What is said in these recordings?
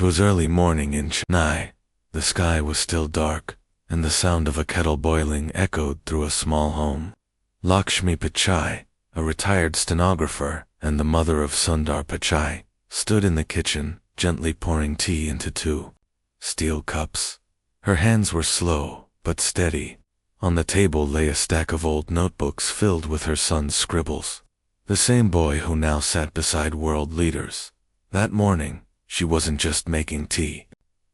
was early morning in Chennai. The sky was still dark, and the sound of a kettle boiling echoed through a small home. Lakshmi Pichai, a retired stenographer and the mother of Sundar Pichai, stood in the kitchen, gently pouring tea into two steel cups. Her hands were slow, but steady. On the table lay a stack of old notebooks filled with her son's scribbles. The same boy who now sat beside world leaders. That morning, she wasn't just making tea.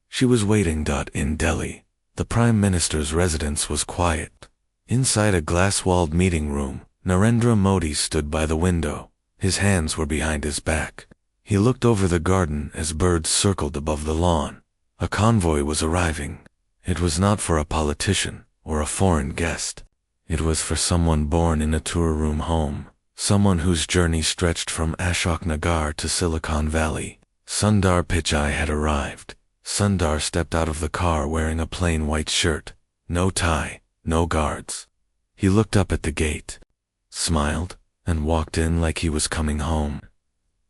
She was waiting. In Delhi, the Prime Minister's residence was quiet. Inside a glass-walled meeting room, Narendra Modi stood by the window. His hands were behind his back. He looked over the garden as birds circled above the lawn. A convoy was arriving. It was not for a politician or a foreign guest. It was for someone born in a tour-room home, someone whose journey stretched from Ashok Nagar to Silicon Valley. Sundar Pichai had arrived. Sundar stepped out of the car wearing a plain white shirt, no tie, no guards. He looked up at the gate, smiled, and walked in like he was coming home.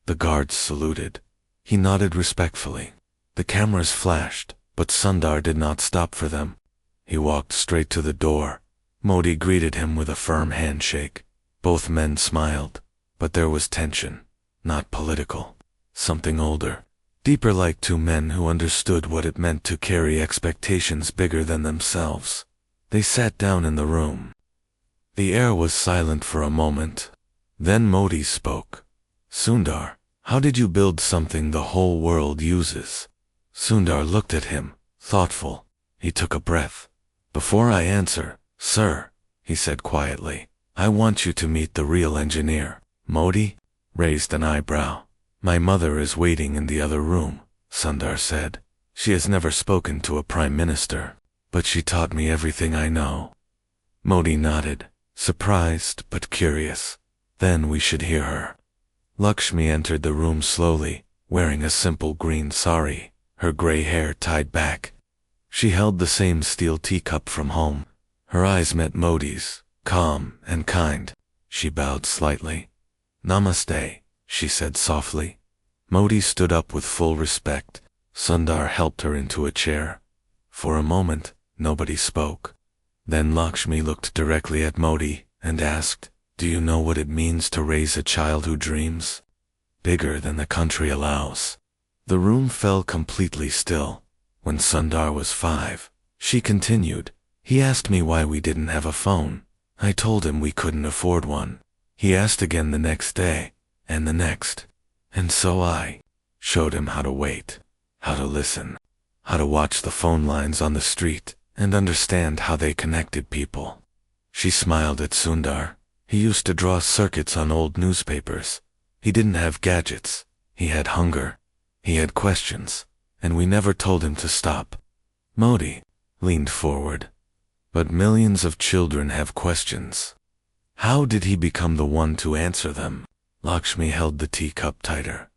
The guards saluted. He nodded respectfully. The cameras flashed, but Sundar did not stop for them. He walked straight to the door. Modi greeted him with a firm handshake. Both men smiled, but there was tension, not political. Something older, deeper, like two men who understood what it meant to carry expectations bigger than themselves. They sat down in the room. The air was silent for a moment. Then Modi spoke. "Sundar, how did you build something the whole world uses?" Sundar looked at him, thoughtful. He took a breath. "Before I answer, sir," he said quietly, "I want you to meet the real engineer." Modi raised an eyebrow. "My mother is waiting in the other room," Sundar said. "She has never spoken to a prime minister, but she taught me everything I know." Modi nodded, surprised but curious. "Then we should hear her." Lakshmi entered the room slowly, wearing a simple green sari, her gray hair tied back. She held the same steel teacup from home. Her eyes met Modi's, calm and kind. She bowed slightly. "Namaste," she said softly. Modi stood up with full respect. Sundar helped her into a chair. For a moment, nobody spoke. Then Lakshmi looked directly at Modi and asked, "Do you know what it means to raise a child who dreams bigger than the country allows?" The room fell completely still. When Sundar was 5, she continued, "He asked me why we didn't have a phone. I told him we couldn't afford one. He asked again the next day, and the next. And so I showed him how to wait, how to listen, how to watch the phone lines on the street, and understand how they connected people." She smiled at Sundar. He used to draw circuits on old newspapers. He didn't have gadgets. He had hunger. He had questions, and we never told him to stop. Modi leaned forward. "But millions of children have questions. How did he become the one to answer them?" Lakshmi held the teacup tighter.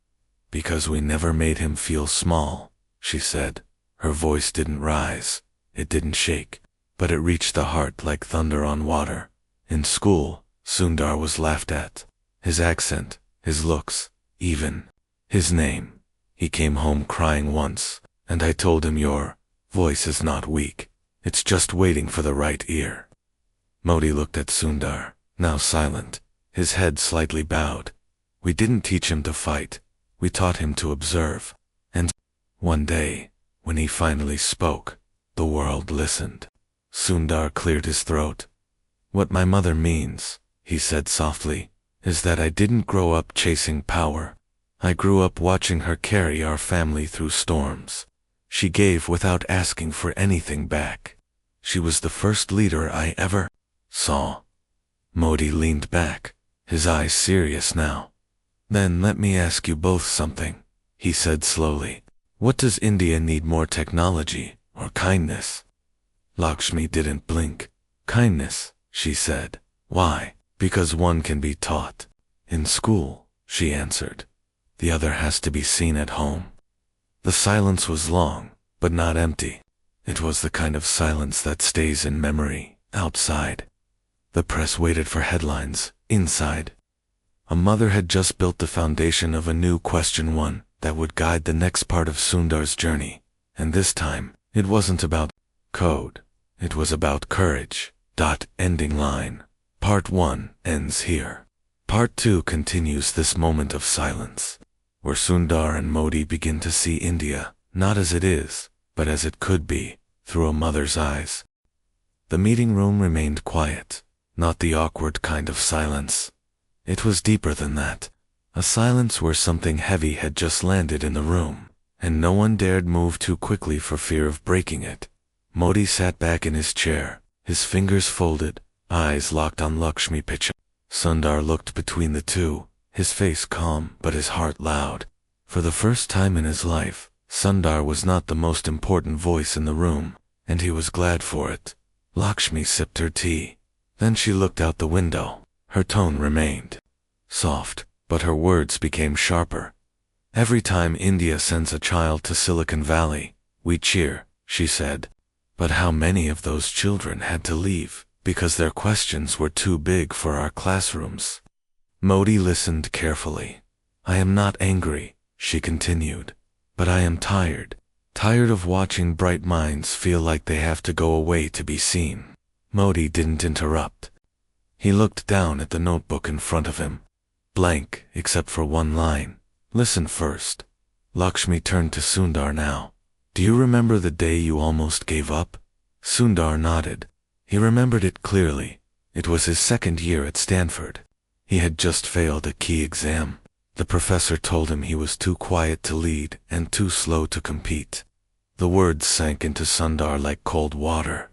"Because we never made him feel small," she said. Her voice didn't rise, it didn't shake, but it reached the heart like thunder on water. In school, Sundar was laughed at. His accent, his looks, even his name. He came home crying once, and I told him, "Your voice is not weak. It's just waiting for the right ear." Modi looked at Sundar, now silent, his head slightly bowed. "We didn't teach him to fight. We taught him to observe." And one day, when he finally spoke, the world listened. Sundar cleared his throat. "What my mother means," he said softly, "is that I didn't grow up chasing power. I grew up watching her carry our family through storms. She gave without asking for anything back. She was the first leader I ever saw." Modi leaned back, his eyes serious now. "Then let me ask you both something," he said slowly. "What does India need more, technology or kindness?" Lakshmi didn't blink. "Kindness," she said. "Why?" "Because one can be taught in school," she answered. "The other has to be seen at home." The silence was long, but not empty. It was the kind of silence that stays in memory. Outside, the press waited for headlines. Inside, a mother had just built the foundation of a new question. One that would guide the next part of Sundar's journey. And this time, it wasn't about code. It was about courage. Ending line. Part 1 ends here. Part 2 continues this moment of silence, where Sundar and Modi begin to see India, not as it is, but as it could be, through a mother's eyes. The meeting room remained quiet, not the awkward kind of silence. It was deeper than that, a silence where something heavy had just landed in the room, and no one dared move too quickly for fear of breaking it. Modi sat back in his chair, his fingers folded, eyes locked on Lakshmi Pichai. Sundar looked between the two, his face calm but his heart loud. For the first time in his life, Sundar was not the most important voice in the room, and he was glad for it. Lakshmi sipped her tea. Then she looked out the window. Her tone remained soft, but her words became sharper. Every time India sends a child to Silicon Valley, we cheer, she said. But how many of those children had to leave because their questions were too big for our classrooms? Modi listened carefully. I am not angry, she continued, but I am tired. Tired of watching bright minds feel like they have to go away to be seen. Modi didn't interrupt. He looked down at the notebook in front of him. Blank, except for one line. Listen first. Lakshmi turned to Sundar now. Do you remember the day you almost gave up? Sundar nodded. He remembered it clearly. It was his second year at Stanford. He had just failed a key exam. The professor told him he was too quiet to lead and too slow to compete. The words sank into Sundar like cold water.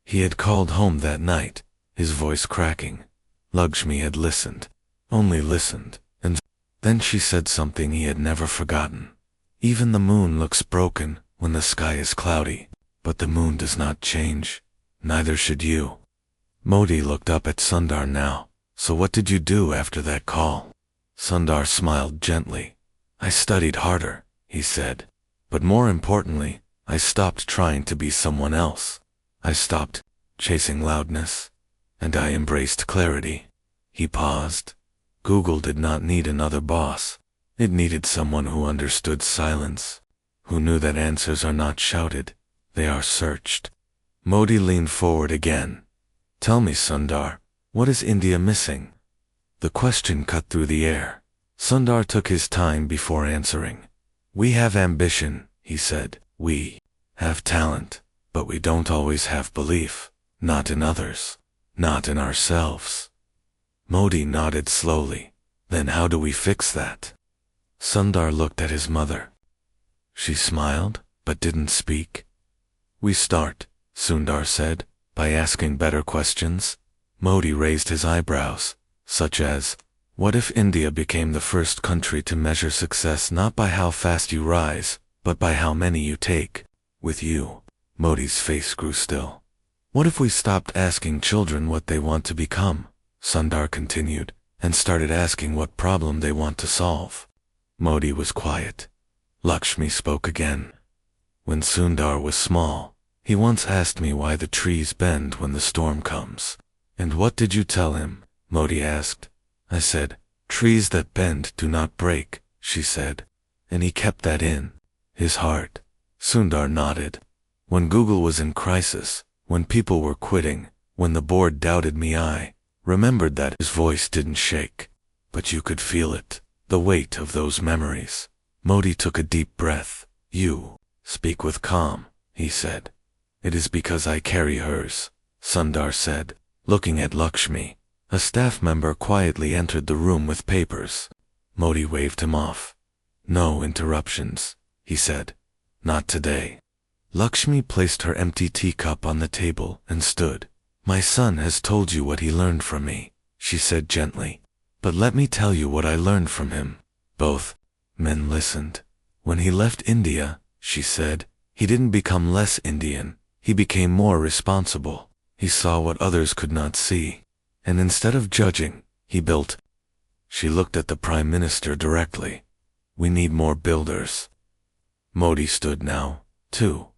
He had called home that night, his voice cracking. Lakshmi had listened, only listened, and then she said something he had never forgotten. Even the moon looks broken when the sky is cloudy, but the moon does not change. Neither should you. Modi looked up at Sundar now. So what did you do after that call? Sundar smiled gently. I studied harder, he said. But more importantly, I stopped trying to be someone else. I stopped chasing loudness, and I embraced clarity. He paused. Google did not need another boss. It needed someone who understood silence, who knew that answers are not shouted, they are searched. Modi leaned forward again. Tell me, Sundar, what is India missing? The question cut through the air. Sundar took his time before answering. We have ambition, he said. We have talent, but we don't always have belief. Not in others. Not in ourselves. Modi nodded slowly. Then how do we fix that? Sundar looked at his mother. She smiled, but didn't speak. We start, Sundar said, by asking better questions. Modi raised his eyebrows, such as, what if India became the first country to measure success not by how fast you rise, but by how many you take with you? Modi's face grew still. What if we stopped asking children what they want to become? Sundar continued, and started asking what problem they want to solve. Modi was quiet. Lakshmi spoke again. When Sundar was small, he once asked me why the trees bend when the storm comes. And what did you tell him? Modi asked. I said, trees that bend do not break, she said. And he kept that in his heart. Sundar nodded. When Google was in crisis, when people were quitting, when the board doubted me, I remembered that. His voice didn't shake, but you could feel it, the weight of those memories. Modi took a deep breath. You speak with calm, he said. It is because I carry hers, Sundar said, looking at Lakshmi. A staff member quietly entered the room with papers. Modi waved him off. No interruptions, he said. Not today. Lakshmi placed her empty teacup on the table and stood. My son has told you what he learned from me, she said gently. But let me tell you what I learned from him. Both men listened. When he left India, she said, he didn't become less Indian. He became more responsible. He saw what others could not see. And instead of judging, he built. She looked at the Prime Minister directly. We need more builders. Modi stood now, too.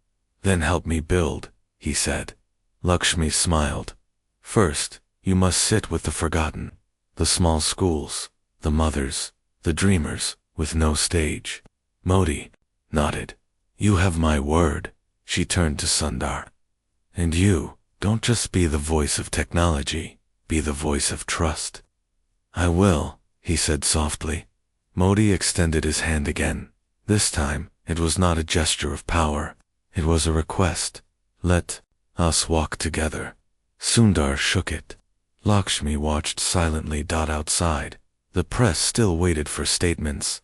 Then help me build, he said. Lakshmi smiled. First, you must sit with the forgotten. The small schools, the mothers, the dreamers, with no stage. Modi nodded. You have my word. She turned to Sundar. And you, don't just be the voice of technology, be the voice of trust. I will, he said softly. Modi extended his hand again. This time, it was not a gesture of power. It was a request. Let us walk together. Sundar shook it. Lakshmi watched silently. Outside, the press still waited for statements.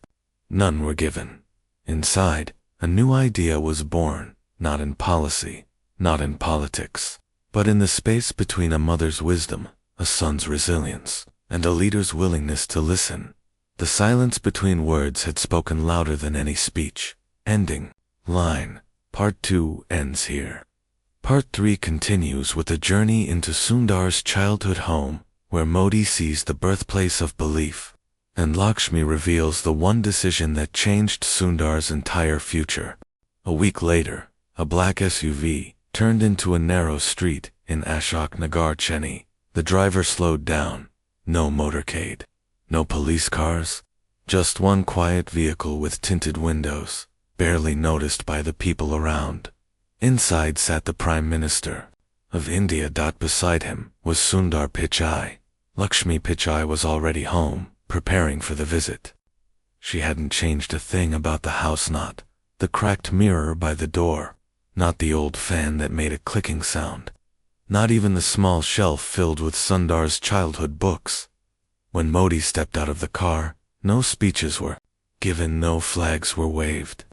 None were given. Inside, a new idea was born, not in policy, not in politics, but in the space between a mother's wisdom, a son's resilience, and a leader's willingness to listen. The silence between words had spoken louder than any speech. Ending. Line. Part 2 ends here. Part 3 continues with a journey into Sundar's childhood home, where Modi sees the birthplace of belief, and Lakshmi reveals the one decision that changed Sundar's entire future. A week later, a black SUV turned into a narrow street in Ashok Nagar, Chennai. The driver slowed down. No motorcade. No police cars. Just one quiet vehicle with tinted windows, barely noticed by the people around. Inside sat the Prime Minister of India. Beside him was Sundar Pichai. Lakshmi Pichai was already home, preparing for the visit. She hadn't changed a thing about the house, not the cracked mirror by the door, not the old fan that made a clicking sound, not even the small shelf filled with Sundar's childhood books. When Modi stepped out of the car, no speeches were given, no flags were waved.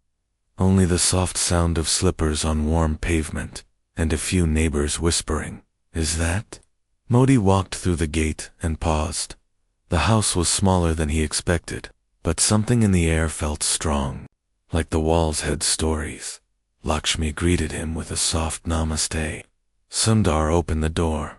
Only the soft sound of slippers on warm pavement, and a few neighbors whispering, "Is that?" Modi walked through the gate and paused. The house was smaller than he expected, but something in the air felt strong, like the walls had stories. Lakshmi greeted him with a soft namaste. Sundar opened the door.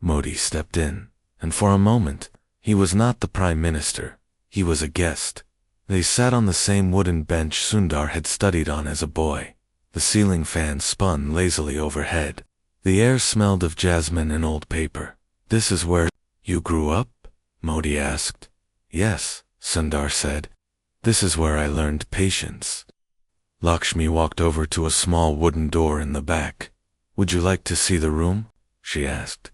Modi stepped in, and for a moment, he was not the Prime Minister, he was a guest. They sat on the same wooden bench Sundar had studied on as a boy. The ceiling fan spun lazily overhead. The air smelled of jasmine and old paper. "This is where you grew up?" Modi asked. "Yes," Sundar said. "This is where I learned patience." Lakshmi walked over to a small wooden door in the back. "Would you like to see the room?" she asked.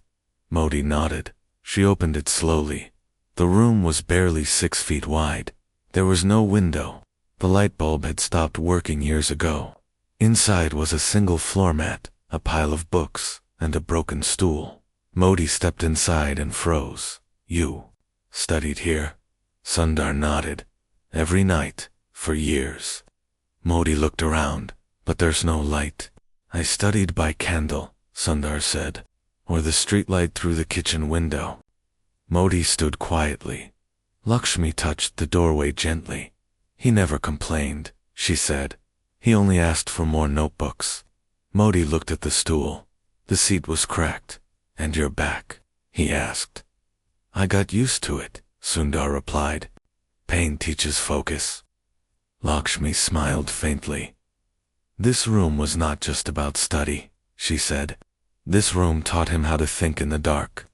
Modi nodded. She opened it slowly. The room was barely 6 feet wide. There was no window. The light bulb had stopped working years ago. Inside was a single floor mat, a pile of books, and a broken stool. Modi stepped inside and froze. "You studied here?" Sundar nodded. "Every night, for years." Modi looked around, but there's no light. "I studied by candle," Sundar said, "or the streetlight through the kitchen window." Modi stood quietly. Lakshmi touched the doorway gently. "He never complained," she said. "He only asked for more notebooks." Modi looked at the stool. The seat was cracked. "And your back?" he asked. "I got used to it," Sundar replied. "Pain teaches focus." Lakshmi smiled faintly. "This room was not just about study," she said. "This room taught him how to think in the dark."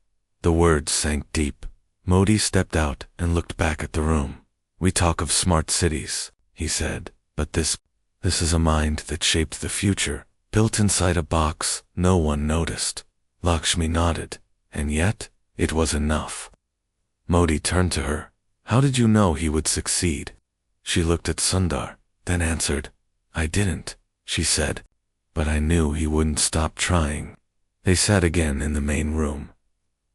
The words sank deep. Modi stepped out and looked back at the room. "We talk of smart cities," he said, "but this is a mind that shaped the future, built inside a box no one noticed." Lakshmi nodded, and yet, it was enough. Modi turned to her. "How did you know he would succeed?" She looked at Sundar, then answered. "I didn't," she said, "but I knew he wouldn't stop trying." They sat again in the main room.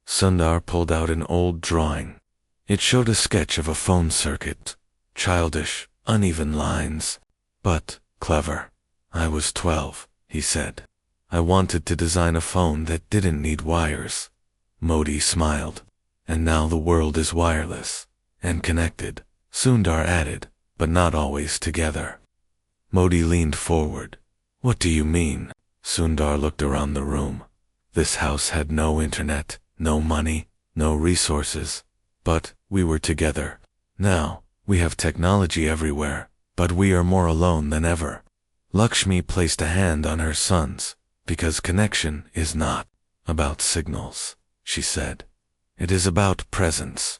Sundar pulled out an old drawing. It showed a sketch of a phone circuit. Childish, uneven lines, but clever. "I was 12, he said. "I wanted to design a phone that didn't need wires." Modi smiled. "And now the world is wireless and connected," Sundar added, "but not always together." Modi leaned forward. "What do you mean?" Sundar looked around the room. This house had no internet, no money, no resources, but we were together. Now, we have technology everywhere, but we are more alone than ever. Lakshmi placed a hand on her son's, "Because connection is not about signals," she said. "It is about presence."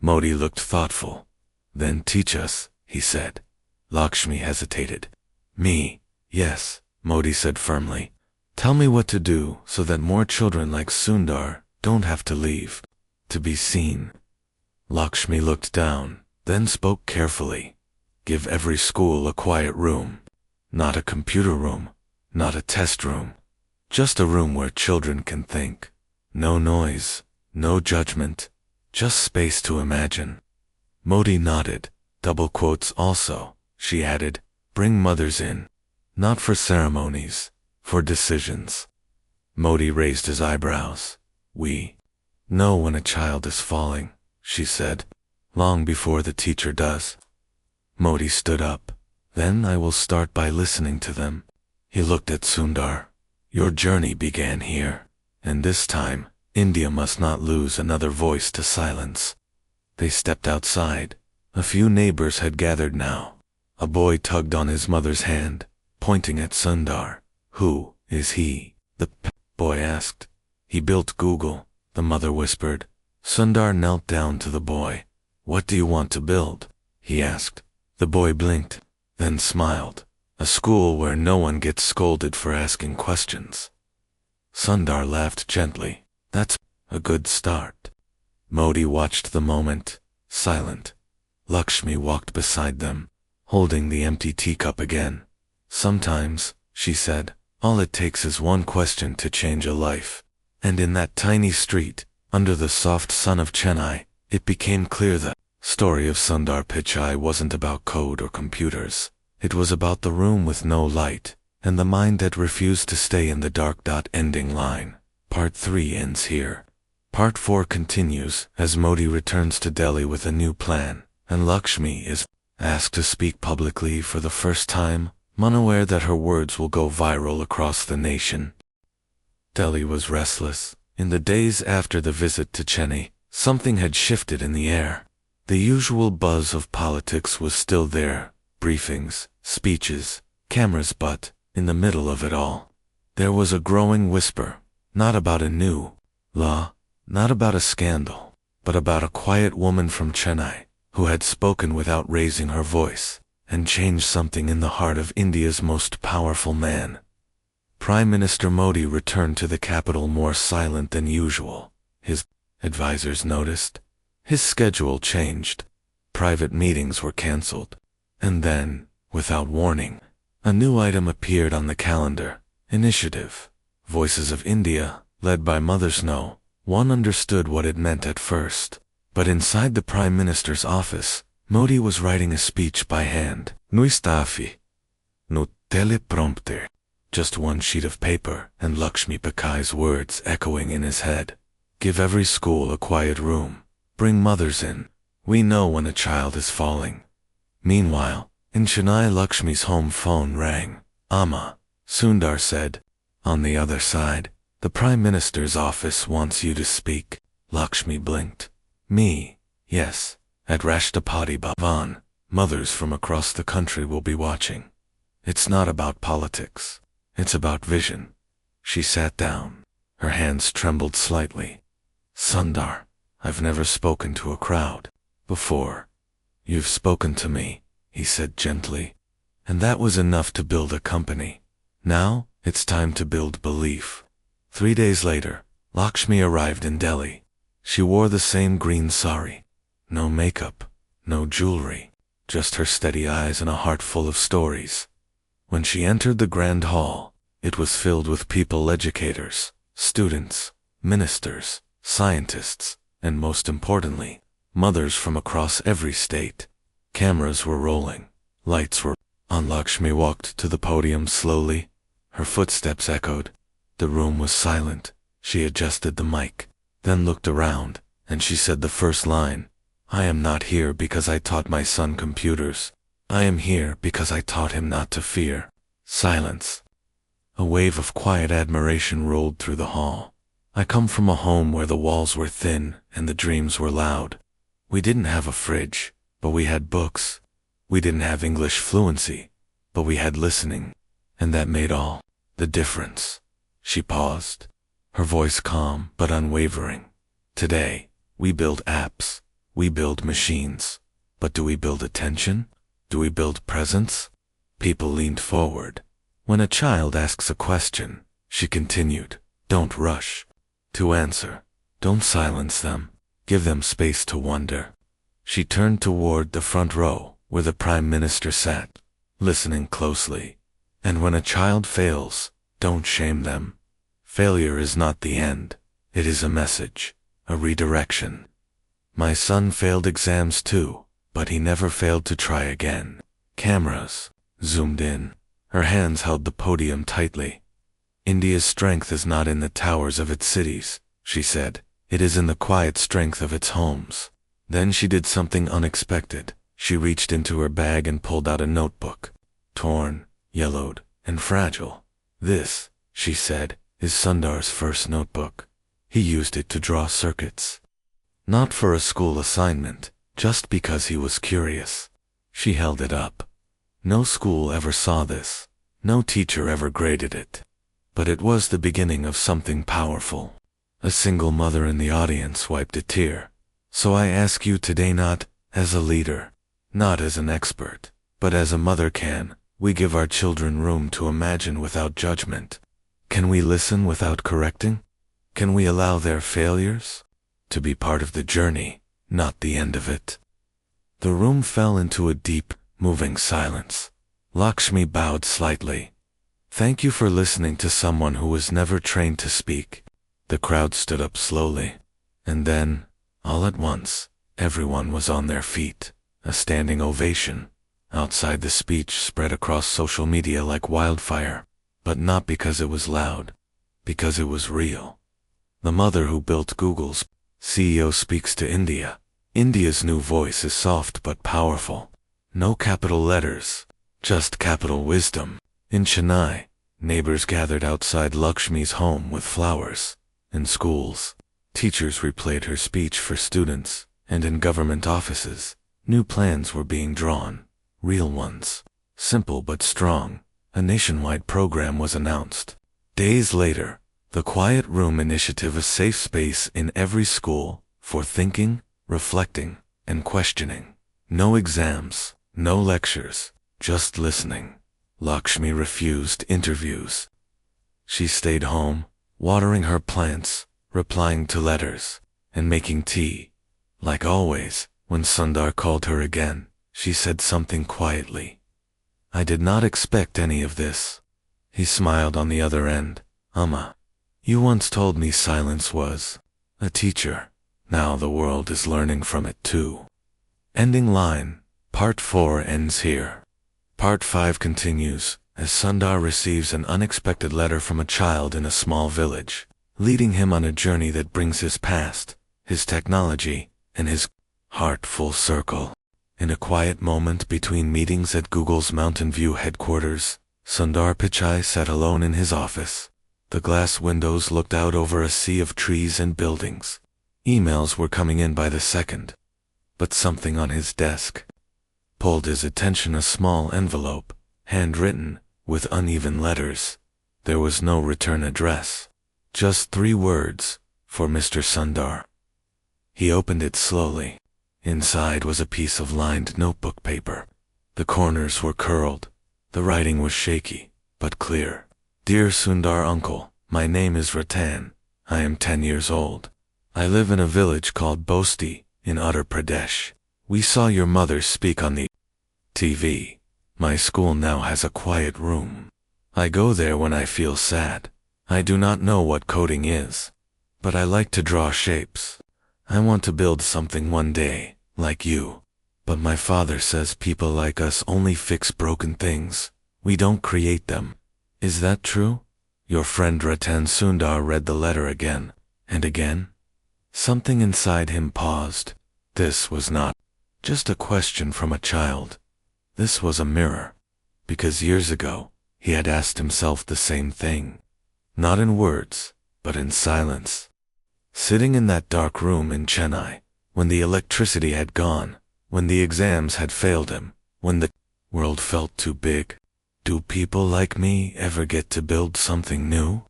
Modi looked thoughtful. "Then teach us," he said. Lakshmi hesitated. Me, yes, Modi said firmly. Tell me what to do so that more children like Sundar don't have to leave. To be seen. Lakshmi looked down, then spoke carefully. Give every school a quiet room. Not a computer room, not a test room. Just a room where children can think. No noise, no judgment, just space to imagine. Modi nodded. Double quotes also, she added. Bring mothers in. Not for ceremonies, for decisions. Modi raised his eyebrows. We know when a child is falling, she said, long before the teacher does. Modi stood up. Then I will start by listening to them. He looked at Sundar. Your journey began here, and this time, India must not lose another voice to silence. They stepped outside. A few neighbors had gathered now. A boy tugged on his mother's hand, pointing at Sundar. Who is he? The boy asked. He built Google, the mother whispered. Sundar knelt down to the boy. What do you want to build? He asked. The boy blinked, then smiled. A school where no one gets scolded for asking questions. Sundar laughed gently. That's a good start. Modi watched the moment, silent. Lakshmi walked beside them, holding the empty teacup again. Sometimes, she said, all it takes is one question to change a life. And in that tiny street, under the soft sun of Chennai, it became clear the story of Sundar Pichai wasn't about code or computers. It was about the room with no light, and the mind that refused to stay in the dark. Ending line. Part 3 ends here. Part 4 continues as Modi returns to Delhi with a new plan, and Lakshmi is asked to speak publicly for the first time, unaware that her words will go viral across the nation. Delhi was restless. In the days after the visit to Chennai, something had shifted in the air. The usual buzz of politics was still there. Briefings, speeches, cameras, but, in the middle of it all, there was a growing whisper, not about a new law, not about a scandal, but about a quiet woman from Chennai, who had spoken without raising her voice, and changed something in the heart of India's most powerful man. Prime Minister Modi returned to the capital more silent than usual. His advisors noticed. His schedule changed. Private meetings were cancelled. And then, without warning, a new item appeared on the calendar. Initiative. Voices of India, led by Mothers No. One understood what it meant at first. But inside the Prime Minister's office, Modi was writing a speech by hand. No stafi. No teleprompter. Just one sheet of paper and Lakshmi Pichai's words echoing in his head. Give every school a quiet room. Bring mothers in. We know when a child is falling. Meanwhile, in Chennai, Lakshmi's home phone rang. Amma, Sundar said. On the other side, the Prime Minister's office wants you to speak. Lakshmi blinked. Me, yes. At Rashtrapati Bhavan, mothers from across the country will be watching. It's not about politics. It's about vision. She sat down. Her hands trembled slightly. Sundar, I've never spoken to a crowd before. You've spoken to me, he said gently. And that was enough to build a company. Now, it's time to build belief. 3 days later, Lakshmi arrived in Delhi. She wore the same green sari. No makeup, no jewelry, just her steady eyes and a heart full of stories. When she entered the grand hall, it was filled with people, educators, students, ministers, scientists, and most importantly, mothers from across every state. Cameras were rolling. Lights were on. Lakshmi walked to the podium slowly. Her footsteps echoed. The room was silent. She adjusted the mic, then looked around, and she said the first line. I am not here because I taught my son computers. I am here because I taught him not to fear. Silence. A wave of quiet admiration rolled through the hall. I come from a home where the walls were thin and the dreams were loud. We didn't have a fridge, but we had books. We didn't have English fluency, but we had listening. And that made all the difference. She paused, her voice calm but unwavering. Today, we build apps. We build machines. But do we build attention? Do we build presents? People leaned forward. When a child asks a question, she continued, don't rush to answer. Don't silence them. Give them space to wonder. She turned toward the front row, where the Prime Minister sat, listening closely. And when a child fails, don't shame them. Failure is not the end. It is a message, a redirection. My son failed exams too, but he never failed to try again. Cameras zoomed in. Her hands held the podium tightly. India's strength is not in the towers of its cities, she said. It is in the quiet strength of its homes. Then she did something unexpected. She reached into her bag and pulled out a notebook. Torn, yellowed, and fragile. This, she said, is Sundar's first notebook. He used it to draw circuits. Not for a school assignment, just because he was curious. She held it up. No school ever saw this. No teacher ever graded it. But it was the beginning of something powerful. A single mother in the audience wiped a tear. So I ask you today, not as a leader, not as an expert, but as a mother, can we give our children room to imagine without judgment? Can we listen without correcting? Can we allow their failures to be part of the journey, not the end of it? The room fell into a deep, moving silence. Lakshmi bowed slightly. Thank you for listening to someone who was never trained to speak. The crowd stood up slowly. And then, all at once, everyone was on their feet. A standing ovation. Outside, the speech spread across social media like wildfire. But not because it was loud. Because it was real. The mother who built Google's CEO speaks to India. India's new voice is soft but powerful. No capital letters, just capital wisdom. In Chennai, neighbors gathered outside Lakshmi's home with flowers. In schools, teachers replayed her speech for students, and in government offices, new plans were being drawn. Real ones. Simple but strong. A nationwide program was announced. Days later, the Quiet Room Initiative, a safe space in every school for thinking, reflecting, and questioning. No exams, no lectures, just listening. Lakshmi refused interviews. She stayed home, watering her plants, replying to letters, and making tea. Like always, when Sundar called her again, she said something quietly. I did not expect any of this. He smiled on the other end. Amma, you once told me silence was a teacher. Now the world is learning from it too. Ending line. Part 4 ends here. Part 5 continues, as Sundar receives an unexpected letter from a child in a small village, leading him on a journey that brings his past, his technology, and his heart full circle. In a quiet moment between meetings at Google's Mountain View headquarters, Sundar Pichai sat alone in his office. The glass windows looked out over a sea of trees and buildings. Emails were coming in by the second. But something on his desk pulled his attention. A small envelope, handwritten, with uneven letters. There was no return address. Just 3 words, for Mr. Sundar. He opened it slowly. Inside was a piece of lined notebook paper. The corners were curled. The writing was shaky, but clear. Dear Sundar Uncle, my name is Ratan. I am 10 years old. I live in a village called Bosti, in Uttar Pradesh. We saw your mother speak on the TV. My school now has a quiet room. I go there when I feel sad. I do not know what coding is, but I like to draw shapes. I want to build something one day, like you. But my father says people like us only fix broken things. We don't create them. Is that true? Your friend Ratan. Sundar read the letter again, and again. Something inside him paused. This was not just a question from a child. This was a mirror. Because years ago, he had asked himself the same thing. Not in words, but in silence. Sitting in that dark room in Chennai, when the electricity had gone, when the exams had failed him, when the world felt too big. Do people like me ever get to build something new?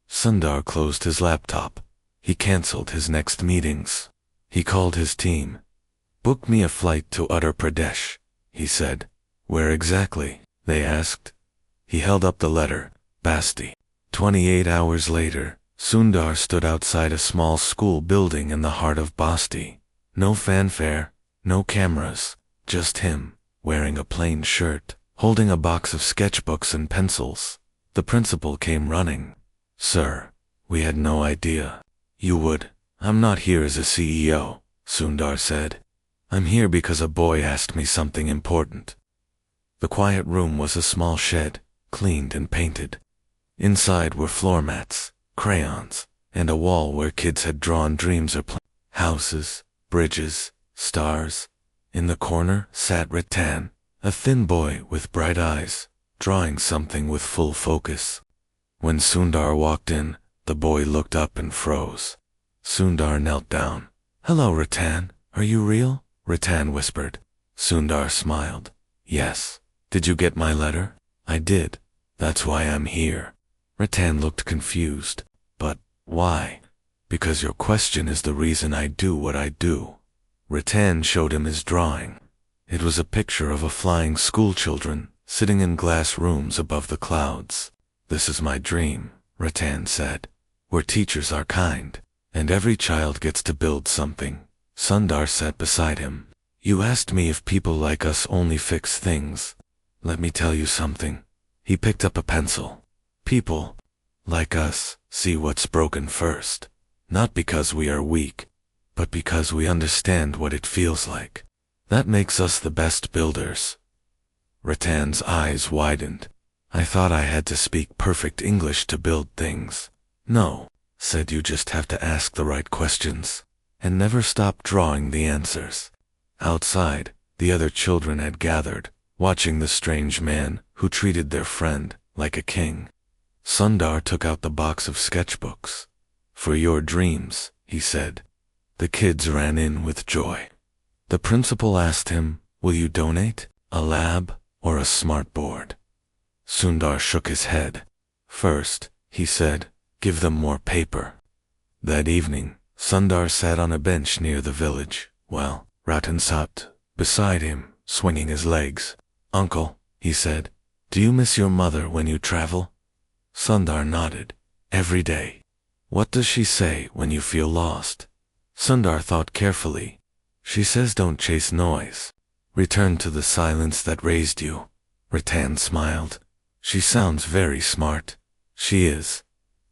Sundar closed his laptop. He canceled his next meetings. He called his team. Book me a flight to Uttar Pradesh, he said. Where exactly? They asked. He held up the letter, Basti. 28 hours later, Sundar stood outside a small school building in the heart of Basti. No fanfare, no cameras, just him, wearing a plain shirt, holding a box of sketchbooks and pencils. The principal came running. Sir, we had no idea you would. I'm not here as a CEO, Sundar said. I'm here because a boy asked me something important. The quiet room was a small shed, cleaned and painted. Inside were floor mats, crayons, and a wall where kids had drawn dreams or houses, bridges, stars. In the corner sat Ratan, a thin boy with bright eyes, drawing something with full focus. When Sundar walked in, the boy looked up and froze. Sundar knelt down. Hello, Ratan. Are you real? Ratan whispered. Sundar smiled. Yes. Did you get my letter? I did. That's why I'm here. Ratan looked confused. But why? Because your question is the reason I do what I do. Ratan showed him his drawing. It was a picture of a flying schoolchildren sitting in glass rooms above the clouds. This is my dream, Ratan said, where teachers are kind, and every child gets to build something. Sundar sat beside him. You asked me if people like us only fix things. Let me tell you something. He picked up a pencil. People, like us, see what's broken first. Not because we are weak, but because we understand what it feels like. That makes us the best builders. Ratan's eyes widened. I thought I had to speak perfect English to build things. No, said you just have to ask the right questions, and never stop drawing the answers. Outside, the other children had gathered, watching the strange man who treated their friend like a king. Sundar took out the box of sketchbooks. For your dreams, he said. The kids ran in with joy. The principal asked him, will you donate a lab or a smart board? Sundar shook his head. First, he said, give them more paper. That evening, Sundar sat on a bench near the village, while Ratan sat beside him, swinging his legs. Uncle, he said, do you miss your mother when you travel? Sundar nodded. Every day. What does she say when you feel lost? Sundar thought carefully. She says don't chase noise. Return to the silence that raised you. Ratan smiled. She sounds very smart. She is.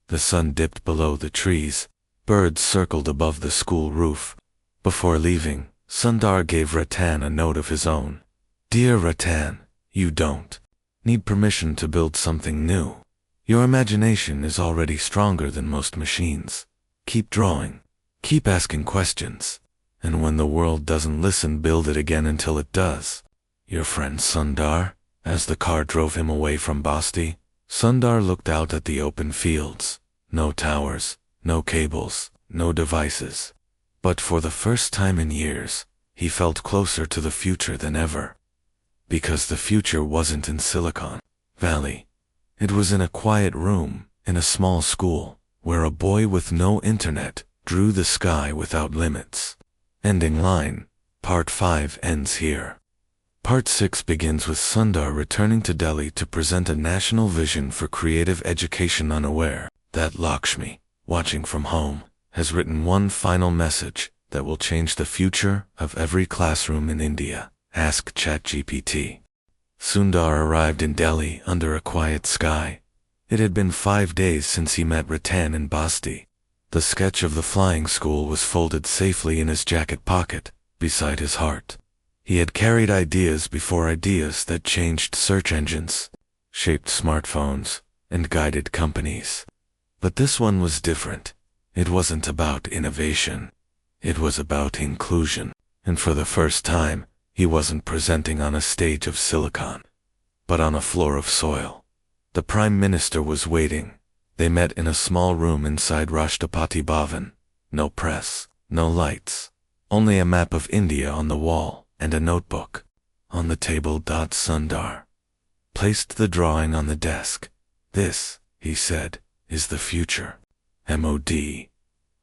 The sun dipped below the trees. Birds circled above the school roof. Before leaving, Sundar gave Ratan a note of his own. Dear Ratan, you don't need permission to build something new. Your imagination is already stronger than most machines. Keep drawing. Keep asking questions. And when the world doesn't listen, build it again until it does. Your friend Sundar. As the car drove him away from Basti, Sundar looked out at the open fields. No towers, no cables, no devices. But for the first time in years, he felt closer to the future than ever. Because the future wasn't in Silicon Valley. It was in a quiet room, in a small school, where a boy with no internet drew the sky without limits. Ending line. Part 5 ends here. Part 6 begins with Sundar returning to Delhi to present a national vision for creative education, unaware that Lakshmi, watching from home, has written one final message that will change the future of every classroom in India. Ask ChatGPT. Sundar arrived in Delhi under a quiet sky. It had been 5 days since he met Ratan in Basti. The sketch of the flying school was folded safely in his jacket pocket, beside his heart. He had carried ideas before ideas that changed search engines, shaped smartphones, and guided companies. But this one was different. It wasn't about innovation. It was about inclusion. And for the first time, he wasn't presenting on a stage of silicon, but on a floor of soil. The Prime Minister was waiting. They met in a small room inside Rashtrapati Bhavan. No press, no lights, only a map of India on the wall. And a notebook. On the table, Sundar placed the drawing on the desk. This, he said, is the future. MOD.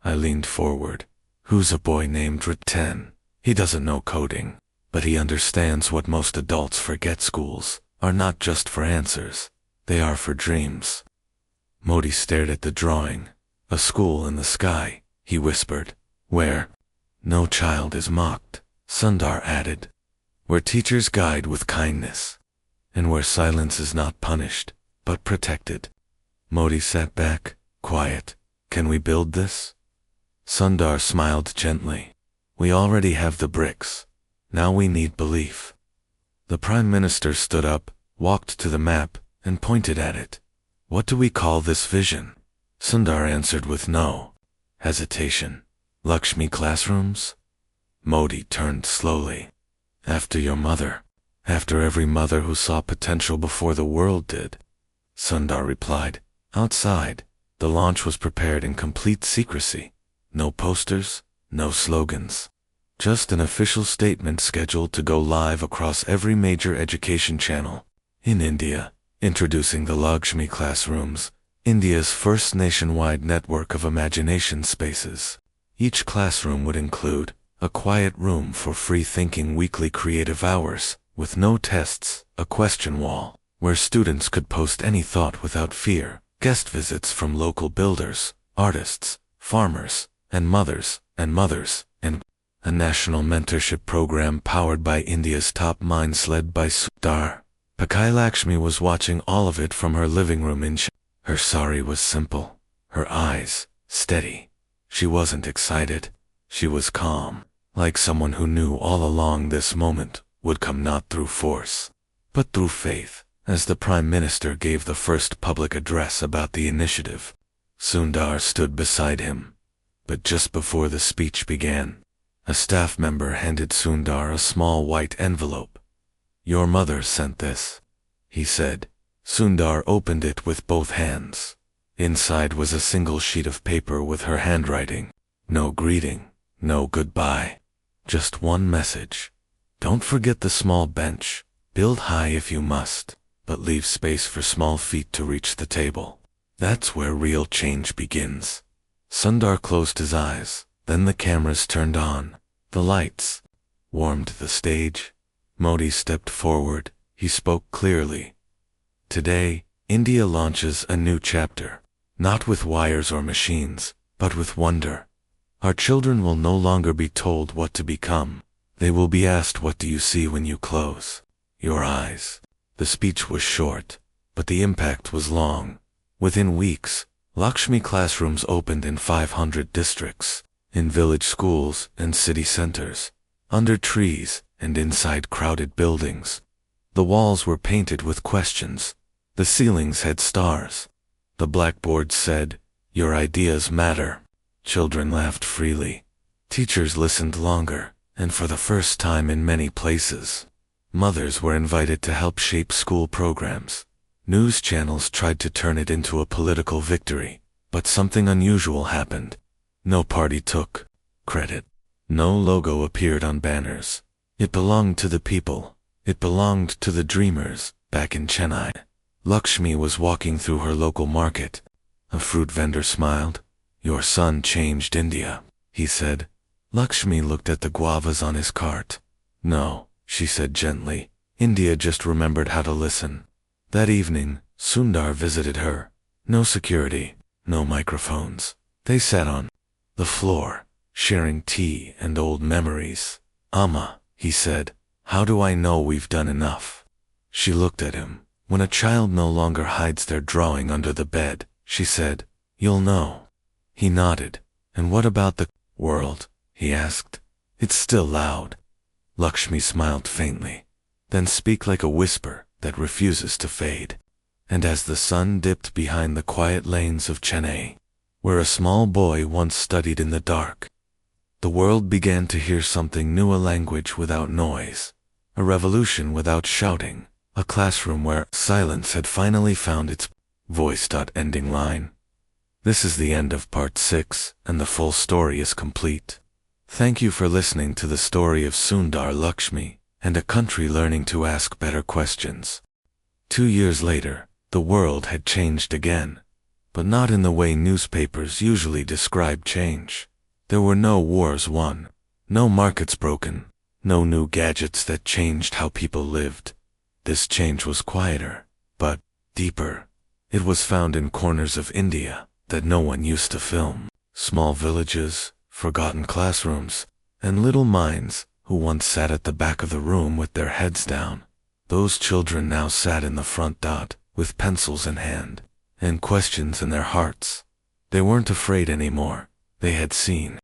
I leaned forward. Who's a boy named Ratan? He doesn't know coding, but he understands what most adults forget: schools are not just for answers, they are for dreams. Modi stared at the drawing. A school in the sky, he whispered. Where no child is mocked, Sundar added. Where teachers guide with kindness, and where silence is not punished, but protected. Modi sat back, quiet. Can we build this? Sundar smiled gently. We already have the bricks. Now we need belief. The Prime Minister stood up, walked to the map, and pointed at it. What do we call this vision? Sundar answered with no hesitation. Lakshmi classrooms? Modi turned slowly. After your mother. After every mother who saw potential before the world did. Sundar replied. Outside, the launch was prepared in complete secrecy. No posters, no slogans. Just an official statement scheduled to go live across every major education channel. In India, introducing the Lakshmi classrooms, India's first nationwide network of imagination spaces. Each classroom would include a quiet room for free-thinking weekly creative hours, with no tests, a question wall, where students could post any thought without fear, guest visits from local builders, artists, farmers, and mothers, and a national mentorship program powered by India's top minds led by Sundar Pichai. Lakshmi was watching all of it from her living room in Chennai. Her sari was simple, her eyes steady. She wasn't excited, she was calm, like someone who knew all along this moment would come not through force, but through faith. As the Prime Minister gave the first public address about the initiative, Sundar stood beside him. But just before the speech began, a staff member handed Sundar a small white envelope. Your mother sent this, he said. Sundar opened it with both hands. Inside was a single sheet of paper with her handwriting. No greeting, no goodbye. Just one message. Don't forget the small bench. Build high if you must, but leave space for small feet to reach the table. That's where real change begins. Sundar closed his eyes. Then the cameras turned on. The lights warmed the stage. Modi stepped forward. He spoke clearly. Today, India launches a new chapter. Not with wires or machines, but with wonder. Our children will no longer be told what to become. They will be asked, what do you see when you close your eyes? The speech was short, but the impact was long. Within weeks, Lakshmi classrooms opened in 500 districts, in village schools and city centers, under trees and inside crowded buildings. The walls were painted with questions. The ceilings had stars. The blackboards said, your ideas matter. Children laughed freely. Teachers listened longer, and for the first time in many places, mothers were invited to help shape school programs. News channels tried to turn it into a political victory, but something unusual happened. No party took credit. No logo appeared on banners. It belonged to the people. It belonged to the dreamers. Back in Chennai, Lakshmi was walking through her local market. A fruit vendor smiled. Your son changed India, he said. Lakshmi looked at the guavas on his cart. No, she said gently. India just remembered how to listen. That evening, Sundar visited her. No security, no microphones. They sat on the floor, sharing tea and old memories. Amma, he said, how do I know we've done enough? She looked at him. When a child no longer hides their drawing under the bed, she said, you'll know. He nodded. And what about the world? He asked. It's still loud. Lakshmi smiled faintly. Then speak like a whisper that refuses to fade. And as the sun dipped behind the quiet lanes of Chennai, where a small boy once studied in the dark, the world began to hear something new, a language without noise, a revolution without shouting, a classroom where silence had finally found its voice. Ending line. This is the end of part 6, and the full story is complete. Thank you for listening to the story of Sundar Lakshmi, and a country learning to ask better questions. 2 years later, the world had changed again, but not in the way newspapers usually describe change. There were no wars won, no markets broken, No new gadgets that changed how people lived. This change was quieter, but deeper. It was found in corners of India that no one used to film. Small villages, forgotten classrooms, and little minds who once sat at the back of the room with their heads down. Those children now sat in the front dot, with pencils in hand, and questions in their hearts. They weren't afraid anymore. They had seen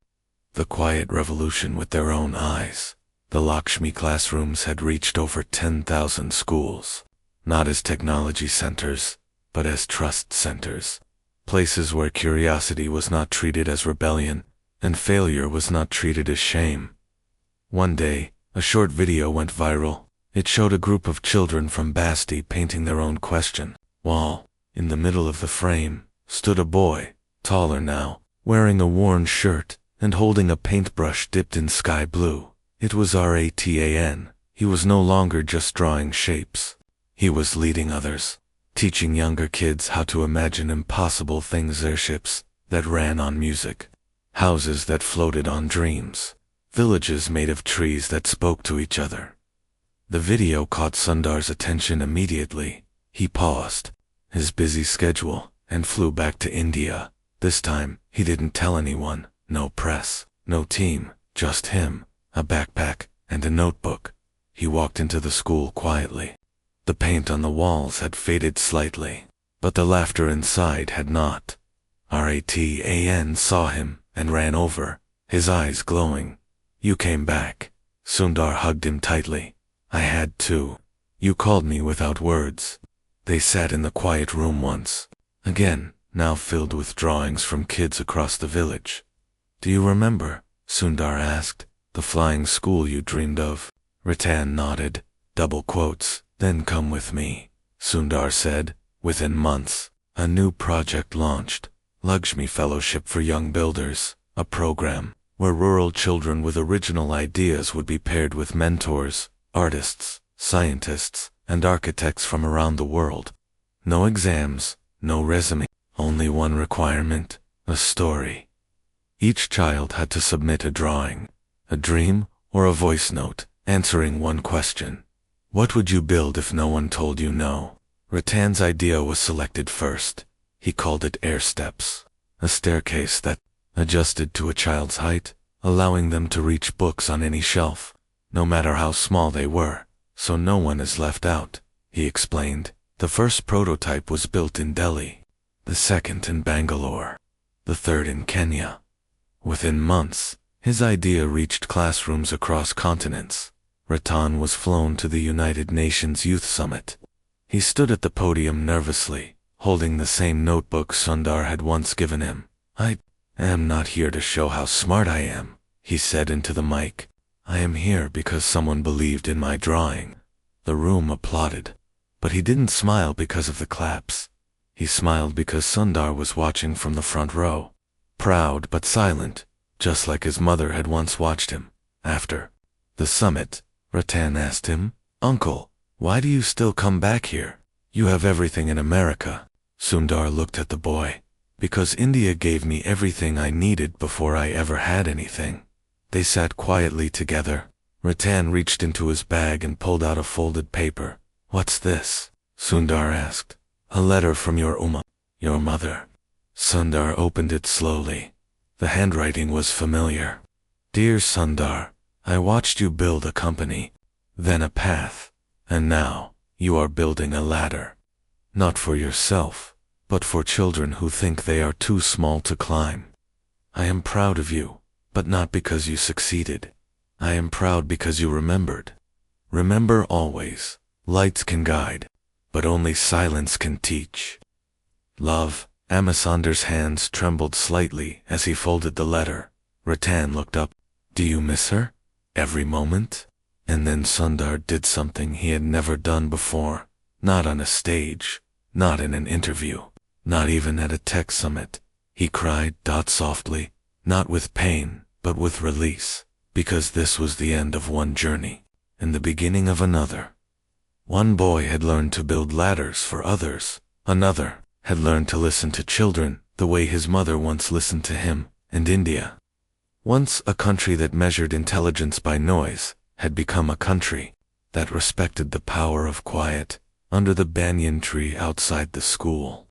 the quiet revolution with their own eyes. The Lakshmi classrooms had reached over 10,000 schools, not as technology centers, but as trust centers. Places where curiosity was not treated as rebellion, and failure was not treated as shame. One day, a short video went viral. It showed a group of children from Basti painting their own question wall. In the middle of the frame stood a boy, taller now, wearing a worn shirt and holding a paintbrush dipped in sky blue. It was Ratan. He was no longer just drawing shapes. He was leading others, teaching younger kids how to imagine impossible things, airships that ran on music, houses that floated on dreams, villages made of trees that spoke to each other. The video caught Sundar's attention immediately. He paused his busy schedule and flew back to India. This time, he didn't tell anyone. No press, no team, just him, a backpack, and a notebook. He walked into the school quietly. The paint on the walls had faded slightly, but the laughter inside had not. Ratan saw him and ran over, his eyes glowing. "You came back." Sundar hugged him tightly. "I had to. You called me without words." They sat in the quiet room once again, now filled with drawings from kids across the village. "Do you remember?" Sundar asked. "The flying school you dreamed of?" Ratan nodded. Double quotes. "Then come with me," Sundar said. Within months, a new project launched. Lakshmi Fellowship for Young Builders, a program where rural children with original ideas would be paired with mentors, artists, scientists, and architects from around the world. No exams, no resume, only one requirement, a story. Each child had to submit a drawing, a dream, or a voice note, answering one question. What would you build if no one told you no? Ratan's idea was selected first. He called it Air Steps, a staircase that adjusted to a child's height, allowing them to reach books on any shelf, no matter how small they were, so no one is left out, he explained. The first prototype was built in Delhi, the second in Bangalore, the third in Kenya. Within months, his idea reached classrooms across continents. Ratan was flown to the United Nations Youth Summit. He stood at the podium nervously, holding the same notebook Sundar had once given him. "I am not here to show how smart I am," he said into the mic. "I am here because someone believed in my drawing." The room applauded, but he didn't smile because of the claps. He smiled because Sundar was watching from the front row, proud but silent, just like his mother had once watched him. After the summit, Ratan asked him, "Uncle, why do you still come back here? You have everything in America." Sundar looked at the boy. "Because India gave me everything I needed before I ever had anything." They sat quietly together. Ratan reached into his bag and pulled out a folded paper. "What's this?" Sundar asked. "A letter from your your mother." Sundar opened it slowly. The handwriting was familiar. "Dear Sundar, I watched you build a company, then a path, and now you are building a ladder. Not for yourself, but for children who think they are too small to climb. I am proud of you, but not because you succeeded. I am proud because you remembered. Remember always, lights can guide, but only silence can teach. Love." Sundar's hands trembled slightly as he folded the letter. Ratan looked up. "Do you miss her? Every moment?" And then Sundar did something he had never done before. Not on a stage, not in an interview, not even at a tech summit. He cried softly, not with pain, but with release, because this was the end of one journey, and the beginning of another. One boy had learned to build ladders for others. Another had learned to listen to children the way his mother once listened to him. And India, once a country that measured intelligence by noise, had become a country that respected the power of quiet under the banyan tree outside the school.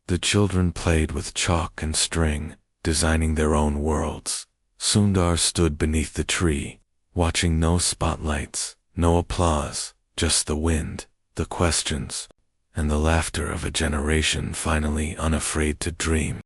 The children played with chalk and string, designing their own worlds. Sundar stood beneath the tree, watching. No spotlights, no applause, just the wind, the questions, and the laughter of a generation finally unafraid to dream.